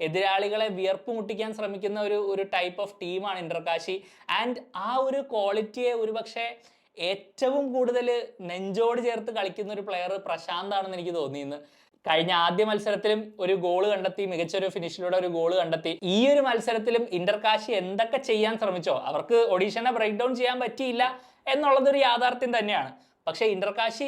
എതിരാളികളെ വിയർപ്പ് മുട്ടിക്കാൻ ശ്രമിക്കുന്ന ഒരു ടൈപ്പ് ഓഫ് ടീമാണ് ഇന്റർകാശി. ആൻഡ് ആ ഒരു ക്വാളിറ്റിയെ ഒരുപക്ഷെ ഏറ്റവും കൂടുതൽ നെഞ്ചോട് ചേർത്ത് കളിക്കുന്ന ഒരു പ്ലെയർ പ്രശാന്ത് ആണെന്ന് എനിക്ക് തോന്നിയിരുന്നു. കഴിഞ്ഞ ആദ്യ മത്സരത്തിലും ഒരു ഗോള് കണ്ടെത്തി, മികച്ചൊരു ഫിനിഷിലൂടെ ഒരു ഗോള് കണ്ടെത്തി. ഈ ഒരു മത്സരത്തിലും ഇന്റർകാശി എന്തൊക്കെ ചെയ്യാൻ ശ്രമിച്ചോ, അവർക്ക് ഒഡീഷനെ ബ്രേക്ക് ഡൗൺ ചെയ്യാൻ പറ്റിയില്ല എന്നുള്ളതൊരു യാഥാർത്ഥ്യം തന്നെയാണ്. പക്ഷെ ഇന്റർകാശി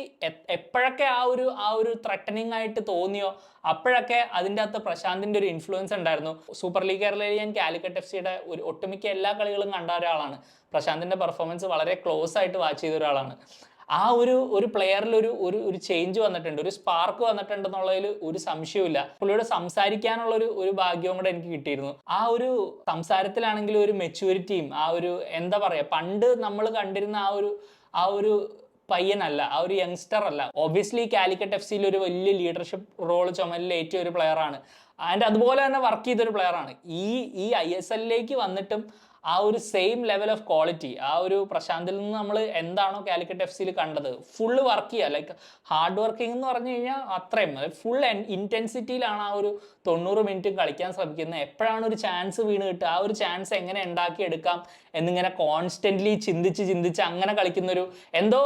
എപ്പോഴൊക്കെ ആ ഒരു ത്രട്ടനിങ് ആയിട്ട് തോന്നിയോ അപ്പോഴൊക്കെ അതിൻ്റെ അകത്ത് പ്രശാന്തിന്റെ ഒരു ഇൻഫ്ലുവൻസ് ഉണ്ടായിരുന്നു. സൂപ്പർ ലീഗ് കേരളയിൽ ഞാൻ കാലിക്കറ്റ് FC-യുടെ ഒരു ഒട്ടുമിക്ക എല്ലാ കളികളും കണ്ട ഒരാളാണ്. പ്രശാന്തിന്റെ പെർഫോമൻസ് വളരെ ക്ലോസ് ആയിട്ട് വാച്ച് ചെയ്ത ഒരാളാണ്. ആ ഒരു പ്ലെയറിൽ ഒരു ചേഞ്ച് വന്നിട്ടുണ്ട്, ഒരു സ്പാർക്ക് വന്നിട്ടുണ്ട് എന്നുള്ളതിൽ ഒരു സംശയവുമില്ല. പുള്ളിയോട് സംസാരിക്കാനുള്ള ഒരു ഭാഗ്യവും കൂടെ എനിക്ക് കിട്ടിയിരുന്നു. ആ ഒരു സംസാരത്തിലാണെങ്കിലും ഒരു മെച്യൂരിറ്റിയും ആ ഒരു എന്താ പറയാ, പണ്ട് നമ്മൾ കണ്ടിരുന്ന ആ ഒരു പയ്യനല്ല, ആ ഒരു യങ്സ്റ്റർ അല്ല. ഒബ്വിയസ്ലി കാലിക്കറ്റ് FC-യിൽ ഒരു വലിയ ലീഡർഷിപ്പ് റോൾ ചുമലിൽ ഏറ്റവും ഒരു പ്ലെയർ ആണ്. ആൻഡ് അതുപോലെ തന്നെ വർക്ക് ചെയ്തൊരു പ്ലെയർ ആണ്. ഈ ISL-ലേക്ക് വന്നിട്ടും ആ ഒരു സെയിം ലെവൽ ഓഫ് ക്വാളിറ്റി ആ ഒരു പ്രശാന്തിൽ നിന്ന് നമ്മൾ എന്താണോ കാലിക്കറ്റ് FC-യിൽ കണ്ടത്, ഫുള്ള് വർക്ക് ചെയ്യുക, ലൈക്ക് ഹാർഡ് വർക്കിംഗ് എന്ന് പറഞ്ഞു കഴിഞ്ഞാൽ അത്രയും ഫുൾ ഇന്റൻസിറ്റിയിലാണ് ആ ഒരു 90 മിനിറ്റ് കളിക്കാൻ ശ്രമിക്കുന്നത്. എപ്പോഴാണ് ഒരു ചാൻസ് വീണ് കിട്ടുക, ആ ഒരു ചാൻസ് എങ്ങനെ ഉണ്ടാക്കിയെടുക്കാം എന്നിങ്ങനെ കോൺസ്റ്റന്റ്ലി ചിന്തിച്ച് അങ്ങനെ കളിക്കുന്നൊരു എന്തോ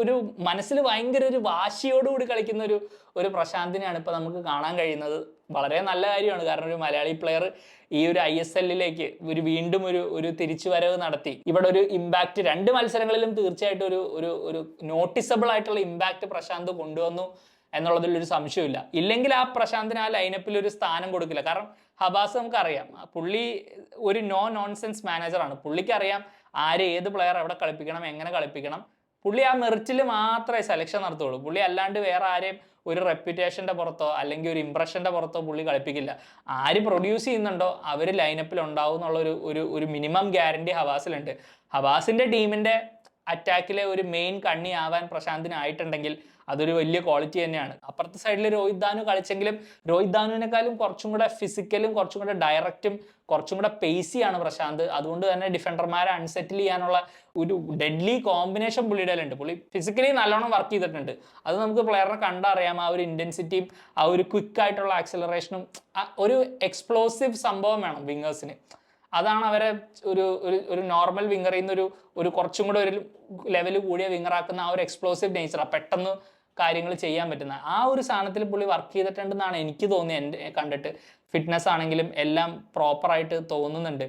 ഒരു മനസ്സിൽ ഭയങ്കര ഒരു വാശിയോടുകൂടി കളിക്കുന്ന ഒരു പ്രശാന്തിനെയാണ് ഇപ്പൊ നമുക്ക് കാണാൻ കഴിയുന്നത്. വളരെ നല്ല കാര്യമാണ്. കാരണം ഒരു മലയാളി പ്ലെയർ ഈ ഒരു ISL-ലേക്ക് വീണ്ടും ഒരു തിരിച്ചുവരവ് നടത്തി. ഇവിടെ ഒരു ഇമ്പാക്ട് 2 മത്സരങ്ങളിലും തീർച്ചയായിട്ടും ഒരു നോട്ടിസബിൾ ആയിട്ടുള്ള ഇമ്പാക്ട് പ്രശാന്ത് കൊണ്ടുവന്നു എന്നുള്ളതിൽ ഒരു സംശയമില്ല. ഇല്ലെങ്കിൽ ആ പ്രശാന്തിന് ആ ലൈനപ്പിൽ ഒരു സ്ഥാനം കൊടുക്കില്ല. കാരണം ഹബാസ് നമുക്കറിയാം, പുള്ളി ഒരു നോൺസെൻസ് മാനേജറാണ്. പുള്ളിക്കറിയാം ആര് ഏത് പ്ലെയർ എവിടെ കളിപ്പിക്കണം, എങ്ങനെ കളിപ്പിക്കണം. പുള്ളി ആ മെറിറ്റിൽ മാത്രമേ സെലക്ഷൻ നടത്തുള്ളൂ. പുള്ളി അല്ലാണ്ട് വേറെ ആരെയും ഒരു റെപ്യൂട്ടേഷന്റെ പുറത്തോ അല്ലെങ്കിൽ ഒരു ഇംപ്രഷന്റെ പുറത്തോ പുള്ളി കളിപ്പിക്കില്ല. ആര് പ്രൊഡ്യൂസ് ചെയ്യുന്നുണ്ടോ അവർ ലൈനപ്പിൽ ഉണ്ടാവും എന്നുള്ള ഒരു മിനിമം ഗ്യാരണ്ടി ഹവാസിലുണ്ട്. ഹവാസിന്റെ ടീമിന്റെ അറ്റാക്കിലെ ഒരു മെയിൻ കണ്ണി ആവാൻ പ്രശാന്തിനായിട്ടുണ്ടെങ്കിൽ അതൊരു വലിയ ക്വാളിറ്റി തന്നെയാണ്. അപ്പുറത്തെ സൈഡിൽ രോഹിത് ദാനു കളിച്ചെങ്കിലും രോഹിത് ദാനുവിനേക്കാളും കുറച്ചും കൂടെ ഫിസിക്കലും കുറച്ചും കൂടെ ഡയറക്റ്റും കുറച്ചും കൂടെ പേസിയാണ് പ്രശാന്ത്. അതുകൊണ്ട് തന്നെ ഡിഫൻഡർമാരെ അൺസെറ്റിൽ ചെയ്യാനുള്ള ഒരു ഡെഡ്ലി കോമ്പിനേഷൻ പുള്ളിയുടെ ഉണ്ട്. പുള്ളി ഫിസിക്കലി നല്ലോണം വർക്ക് ചെയ്തിട്ടുണ്ട്. അത് നമുക്ക് പ്ലെയറിനെ കണ്ടറിയാം. ആ ഒരു ഇന്റൻസിറ്റിയും ആ ഒരു ക്വിക്ക് ആയിട്ടുള്ള ആക്സിലറേഷനും ഒരു എക്സ്പ്ലോസീവ് സംഭവം വേണം വിങ്ങേഴ്സിന്. അതാണ് അവരെ ഒരു നോർമൽ വിങ്ങറിൽ നിന്ന് ഒരു കുറച്ചും കൂടെ ഒരു ലെവൽ കൂടിയ വിങ്ങറാക്കുന്ന ആ ഒരു എക്സ്പ്ലോസീവ് നേച്ചർ, പെട്ടെന്ന് കാര്യങ്ങൾ ചെയ്യാൻ പറ്റുന്ന ആ ഒരു സാധനത്തിൽ പുള്ളി വർക്ക് ചെയ്തിട്ടുണ്ടെന്നാണ് എനിക്ക് തോന്നിയത്. എൻ്റെ കണ്ടിട്ട് ഫിറ്റ്നസ് ആണെങ്കിലും എല്ലാം പ്രോപ്പറായിട്ട് തോന്നുന്നുണ്ട്.